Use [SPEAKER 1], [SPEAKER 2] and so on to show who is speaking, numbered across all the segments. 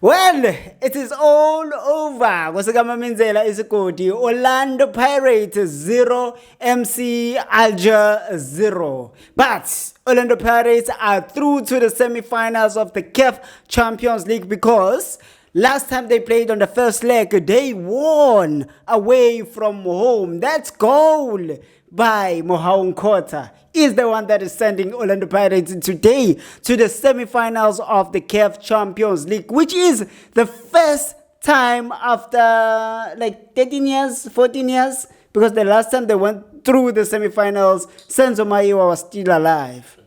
[SPEAKER 1] Well, it is all over. Kusagama Minzela isigodi. Orlando Pirates 0, MC Alger 0. But Orlando Pirates are through to the semifinals of the CAF Champions League because last time they played on the first leg, they won away from home. That's goal by Mohaun Kota is the one that is sending Orlando Pirates today to the semifinals of the CAF Champions League, which is the first time after like 13 years, 14 years, because the last time they went through the semifinals, Senzo Maiwa was still alive.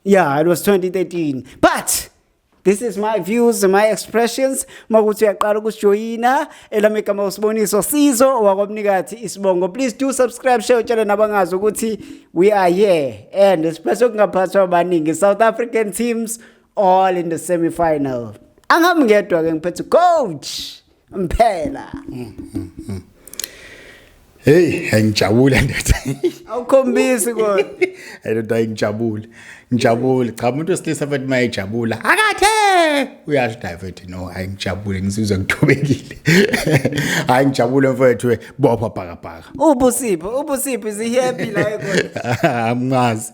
[SPEAKER 1] Yeah, it was 2013. But this is my views, my expressions. Makuthi uyaqala ukujoyina elamika mawusiboniso sizo wakwamnikathi isibongo. Please do subscribe, share utshele nabangazi ukuthi we are here and especially kungaphathwa abaningi South African teams all in the semi-final. Angamngedwa ke ngiphethe coach Mphela.
[SPEAKER 2] Hey, ngijabule ndoda.
[SPEAKER 1] Awukhombisi kodwa.
[SPEAKER 2] Ndoda ngijabule. Ngijabule. Cha umuntu wesilisa futhi mayijabula. Akathe. Uyasho divert no, hayi ngijabule ngisizwe ngithobekile. Hayi ngijabule mfethu bopha bhaka.
[SPEAKER 1] Ubusipho is he happy la kodwa?
[SPEAKER 2] Amngazi.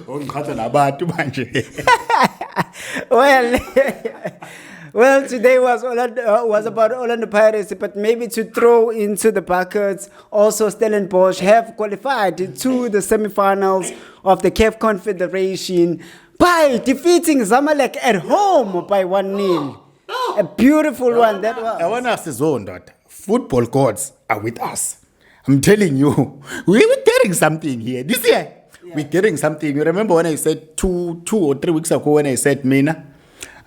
[SPEAKER 2] Ongikhatha nabantu manje.
[SPEAKER 1] Well, today was about Orlando Pirates, but maybe to throw into the buckets, also Stellenbosch have qualified to the semifinals of the CAF Confederation by defeating Zamalek at home by 1-0. A beautiful one that was.
[SPEAKER 2] I want to ask his own daughter. Football gods are with us. I'm telling you, we were getting something here this year. Yeah. We're getting something. You remember when I said two or 3 weeks ago when I said, Mina,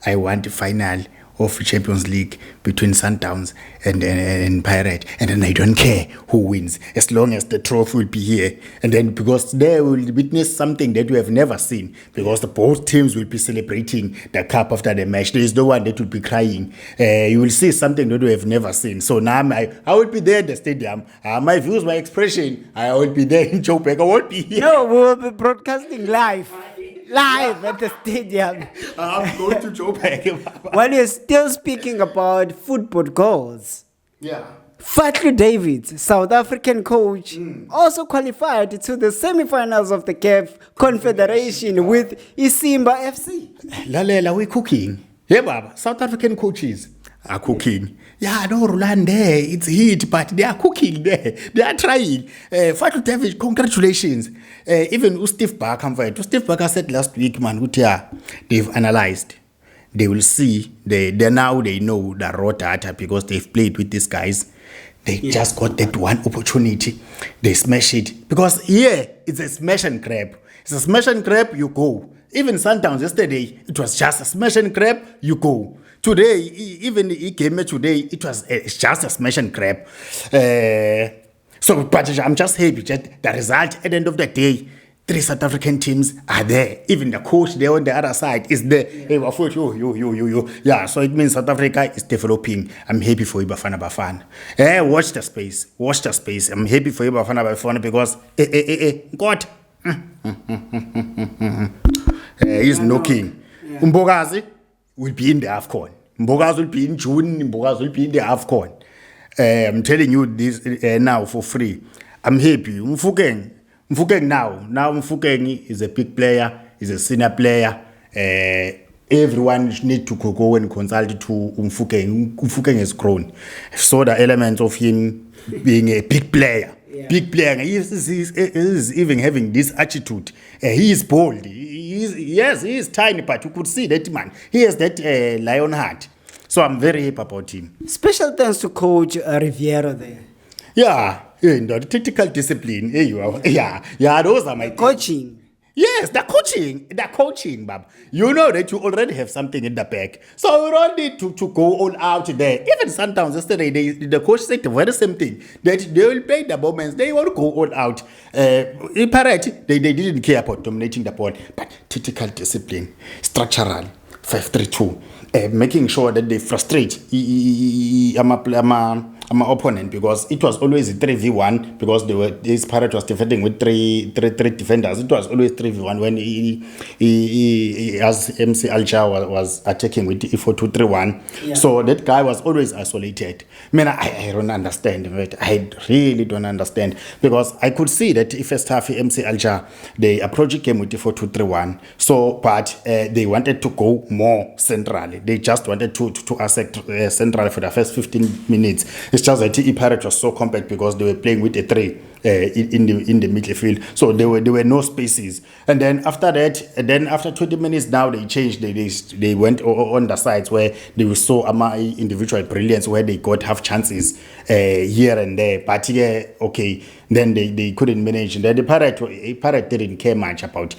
[SPEAKER 2] I want the final of Champions League between Sundowns and Pirate, and then I don't care who wins as long as the trophy will be here. And then because they will witness something that we have never seen, because the both teams will be celebrating the cup after the match. There is no one that will be crying. You will see something that we have never seen. So now I will be there at the stadium. My views, my expression, I will be there in Joburg. I won't be here.
[SPEAKER 1] No, we will be broadcasting live at the stadium.
[SPEAKER 2] I'm going to Joburg.
[SPEAKER 1] While you're still speaking about football goals,
[SPEAKER 2] yeah.
[SPEAKER 1] Fatlu David, South African coach, also qualified to the semifinals of the CAF Confederation with Isimba FC.
[SPEAKER 2] Lalela, we're cooking. Yeah, Baba, South African coaches are cooking. Yeah, no, Roland there, it's heat, but they are cooking there. They are trying. Fatlu David, congratulations. Even Steve Barker, Steve Barker said last week, man, they've analyzed. They will see, they know the raw data because they've played with these guys. They just got that one opportunity. They smash it. Because here, it's a smash and grab. It's a smash and grab, you go. Even Sundowns yesterday, it was just a smash and grab, you go. Today, even the game today, it's just a smash and grab. But I'm just happy that the result at the end of the day, 3 South African teams are there. Even the coach there on the other side is there. Yeah. Hey, yeah, so it means South Africa is developing. I'm happy for Bafana Bafana. Watch the space. I'm happy for Bafana Bafana because God he's knocking. Yeah. Mbogazi will be in the AFCON. Mbogazi will be in June. Mbogazi will be in the AFCON. I'm telling you this now for free. I'm happy. Mfukeng now Mfukeng is a big player, is a senior player. Everyone need to go and consult to Mfukeng. Mfukeng has grown. So the elements of him being a big player. Yeah. Big player. He is even having this attitude. He is bold. He is tiny, but you could see that man. He has that lion heart. So I'm very happy about him.
[SPEAKER 1] Special thanks to Coach Riviero there.
[SPEAKER 2] Yeah, the tactical discipline. Yeah, those are my
[SPEAKER 1] coaching.
[SPEAKER 2] Yes, the coaching, Bab. You know that you already have something in the bag. So we don't need to go all out there. Even Sundowns yesterday, the coach said the very same thing. That they will play the moments. They want to go all out. In Parrot, they didn't care about dominating the ball. But tactical discipline, structural, 5-3-2. Making sure that they frustrate opponent, because it was always a 3v1, because this Pirate was defending with three defenders. It was always 3v1 when he as MC Alger was attacking with 4-2-3-1.
[SPEAKER 1] Yeah.
[SPEAKER 2] So that guy was always isolated. I don't understand. Right? I really don't understand, because I could see that if first half MC Alger, they approached game with 4-2-3-1. So, but they wanted to go more centrally. They just wanted to accept centrally for the first 15 minutes. It's just that the Pirate was so compact, because they were playing with a 3 in the midfield, so there were no spaces. And then after that, after 20 minutes, now they changed. They went on the sides where they saw individual brilliance, where they got half chances here and there. But yeah, okay, then they couldn't manage. And then the Pirate didn't care much about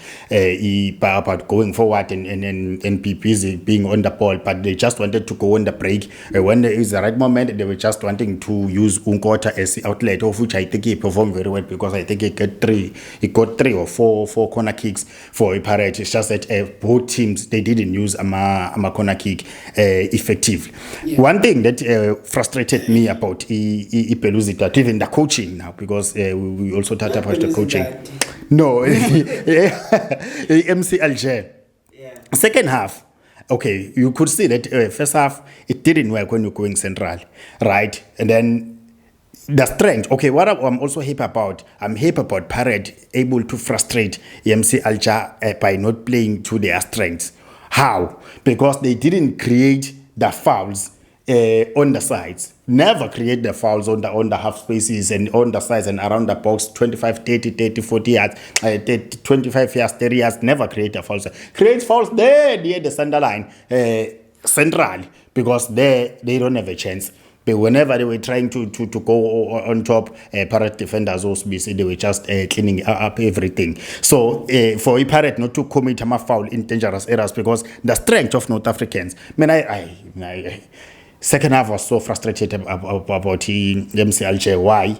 [SPEAKER 2] going forward and be busy being on the ball, but they just wanted to go on the break. When there is the right moment, they were just wanting to use Unkota as the outlet, of which I think he performed very well, because I think he got three or four corner kicks for a Pirate. It's just that both teams, they didn't use a corner kick effectively. Yeah. One thing that frustrated me about Ipeluzi, that even the coaching now, because we also talked about the coaching. No, MC Alger. Yeah. Second half, okay, you could see that first half, it didn't work when you're going central, right? And then the strength, okay, what I'm also happy about, I'm happy about Pirate able to frustrate MC Alger by not playing to their strengths. How? Because they didn't create the fouls on the sides. Never create the fouls on the half spaces and on the sides and around the box, 25, 30, 40 yards, 25 yards, 30 yards, never create the fouls. Create fouls there near the center line, central, because there they don't have a chance. But whenever they were trying to go on top, Pirate defenders also busy, they were just cleaning up everything. So for a Pirate not to commit a foul in dangerous areas, because the strength of North Africans, I second half was so frustrated about MC Alger. Why?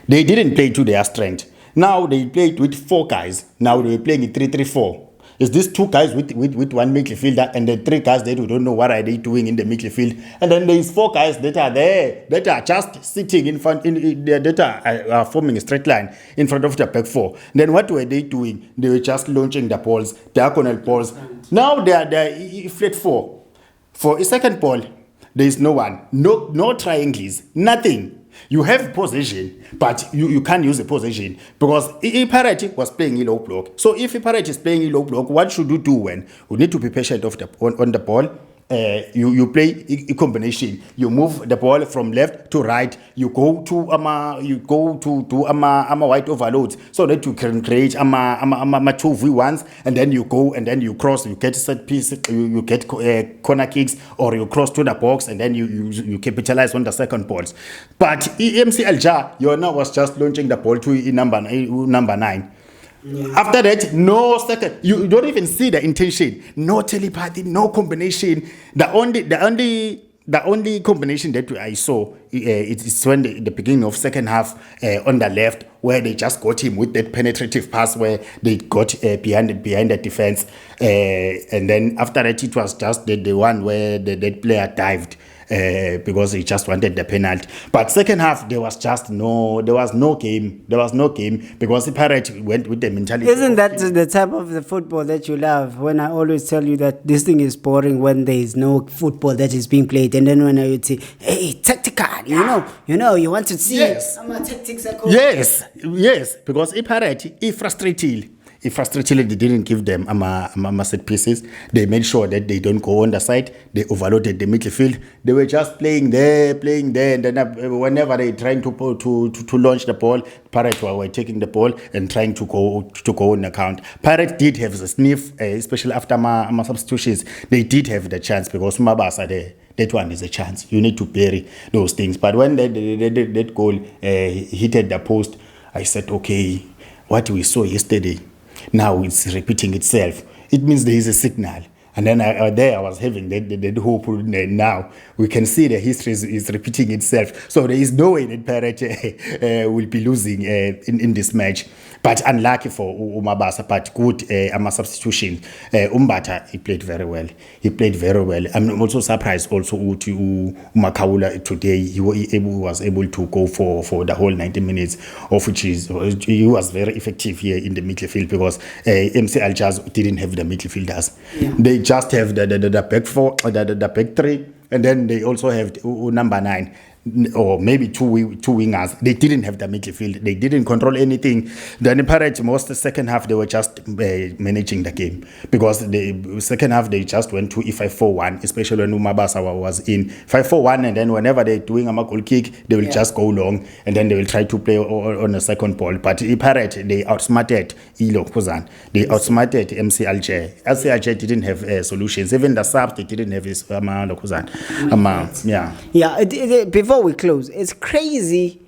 [SPEAKER 2] They didn't play to their strength. Now they played with 4 guys. Now they were playing in 3-3-4. It's these 2 guys with one midfielder, and the 3 guys that we don't know what are they doing in the midfield. And then there's 4 guys that are there, that are just sitting in front, that are forming a straight line in front of the back 4. Then what were they doing? They were just launching the balls, diagonal balls. Now they are flat 4. For a second ball, there is no one, no triangles, nothing. You have possession, but you can't use the possession, because Pirate was playing a low block. So if Pirate is playing a low block, what should you do when? You need to be patient on the ball. You play a combination. You move the ball from left to right. You go to wide overloads, so that you can create 2v1s, and then you go and then you cross. You get set piece. You get corner kicks, or you cross to the box, and then you capitalize on the second balls. But MC Alger, now was just launching the ball to number 9. Yeah. After that, no second. You don't even see the intention. No telepathy, no combination. The only combination that I saw it's when the beginning of second half on the left, where they just got him with that penetrative pass, where they got behind the defense, and then after that it was just the one where that player dived. Because he just wanted the penalty. But second half, there was no game, because the Pirate went with the mentality.
[SPEAKER 1] Isn't that the type of the football that you love? When I always tell you that this thing is boring when there is no football that is being played, and then when I would say, hey, tactical, you want to see some tactics are cool.
[SPEAKER 2] Yes, because the Pirate, he frustrated. If frustratingly, they didn't give them set pieces. They made sure that they don't go on the side. They overloaded the midfield. They were just playing there, and then whenever they trying to launch the ball, Pirates were taking the ball and trying to go on the count. Pirates did have the sniff, especially after my substitutions. They did have the chance, because Mabasa there. That one is a chance. You need to bury those things. But when that goal hit the post, I said, okay, what we saw yesterday, now it's repeating itself. It means there is a signal. And then I was having the hope. Now we can see the history is repeating itself. So there is no way that Pirates will be losing in this match. But unlucky for Umabasa, but good substitution. Umbata, he played very well. I'm also surprised also to Umakaula today. He was able to go for the whole 90 minutes, of which he was very effective here in the midfield because MC Alger didn't have the midfielders. Yeah. They just have the back four, the back three, and then they also have number 9. Or maybe two wingers. They didn't have the midfield. They didn't control anything. The Pirates, most the second half, they were just managing the game because the second half they just went to 5-4-1, especially when Umabasa was in 5-4-1, and then whenever they're doing a goal kick, they will just go long, and then they will try to play on a second ball. But the Pirates, they outsmarted Ilo Kuzan. They outsmarted MC Alger. MC Alger didn't have solutions. Even the subs, they didn't have his Kuzan.
[SPEAKER 1] Before we close, it's crazy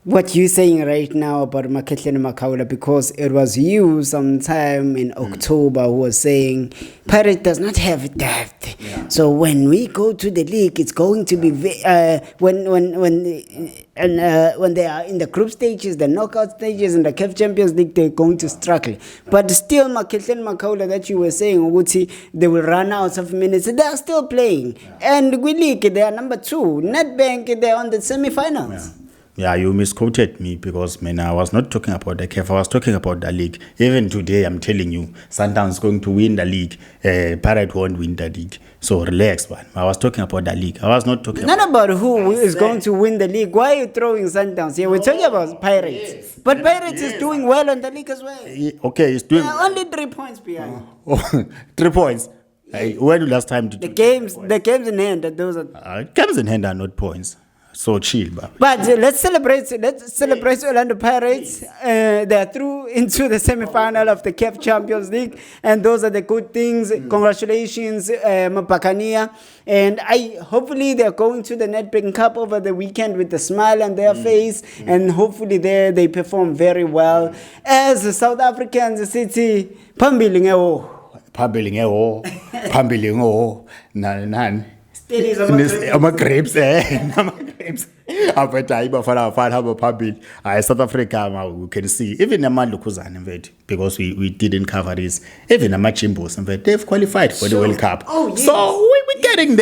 [SPEAKER 1] what you're saying right now about Maketleni Makaula, because it was you sometime in October who was saying Pirate does not have depth. Yeah. So when we go to the league, it's going to be when they are in the group stages, the knockout stages, and the CAF Champions League, they're going to struggle. But still, Maketleni Makaula that you were saying, Uguti, they will run out of minutes. They are still playing, and we league they are number 2. Nedbank they're on the semifinals.
[SPEAKER 2] Yeah, you misquoted me because, man, I was not talking about the CAF. I was talking about the league. Even today, I'm telling you, Sundowns is going to win the league. Pirate won't win the league. So relax, man. I was talking about the league. I was not talking
[SPEAKER 1] about who is going to win the league. Why are you throwing Sundowns here? We're talking about Pirates. Yes. But Pirates is doing well on the league as well.
[SPEAKER 2] Okay, it's doing...
[SPEAKER 1] only 3 points behind.
[SPEAKER 2] 3 points? Hey, when the last time...
[SPEAKER 1] The games in hand, those are...
[SPEAKER 2] games in hand are not points. So chill,
[SPEAKER 1] but let's celebrate Orlando Pirates. They are through into the semi-final of the CAF Champions League, and those are the good things. Congratulations, Mapakania, and hopefully they're going to the Nedbank Cup over the weekend with a smile on their face, and hopefully they perform very well. As the South Africans, City phambili ngewo nan ama grapes South Africa we can see even Amandukuzan because we didn't cover this, even Amachimbos they've qualified for the World Cup. Yes. So we're getting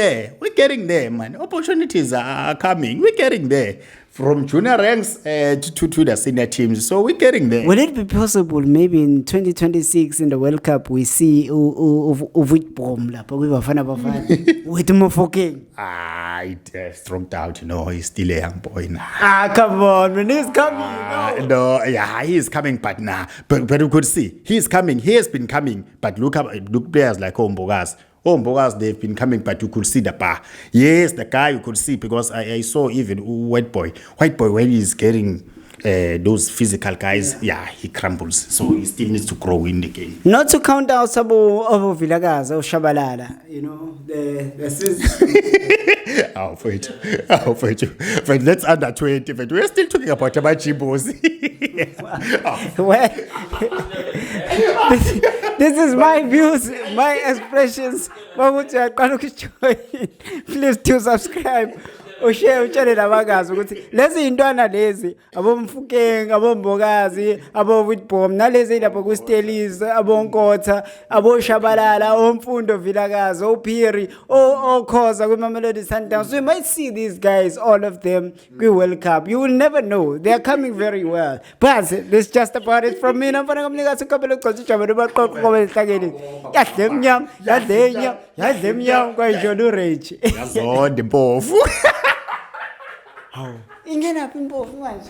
[SPEAKER 1] there, man. Opportunities are coming. We're getting there from junior ranks to the senior teams. So we're getting there. Will it be possible maybe in 2026 in the World Cup we see Uvitbom lapho kwibafana bafana with Mofokeng?
[SPEAKER 2] Strong doubt, he's still a young boy now.
[SPEAKER 1] Come on, man, he's coming.
[SPEAKER 2] He's coming, but but you could see he's coming. He has been coming, but look players like Ombogas, they've been coming, but you could see the bar. Yes, the guy you could see, because I saw even White Boy when he's getting those physical guys, he crumbles. So he still needs to grow in the game.
[SPEAKER 1] Not to count out Sabo Vilagaza or Shabalala,
[SPEAKER 2] for you. But that's under 20. But we're still talking about Tabachibos.
[SPEAKER 1] This is my views, my expressions. Please do subscribe. Share nabagazi ukuthi lezi intwana lezi abomfukeng abombokazi abowitbom nalezi lapho ku Stelis abonkotha aboshabalala omfundo vilakazi ophiri okhoza kweMamelodi Sundowns. So you might see these guys, all of them, kwi World Cup. You will never know. They are coming very well. But this is just about it from me. Namfana kumnikazi ukabelo gcotshwa abantu baqoqoqobe ehlakeni yadlemnyam kwayijolo rage
[SPEAKER 2] yazonde impofu.
[SPEAKER 1] Ingena phi impofu manje?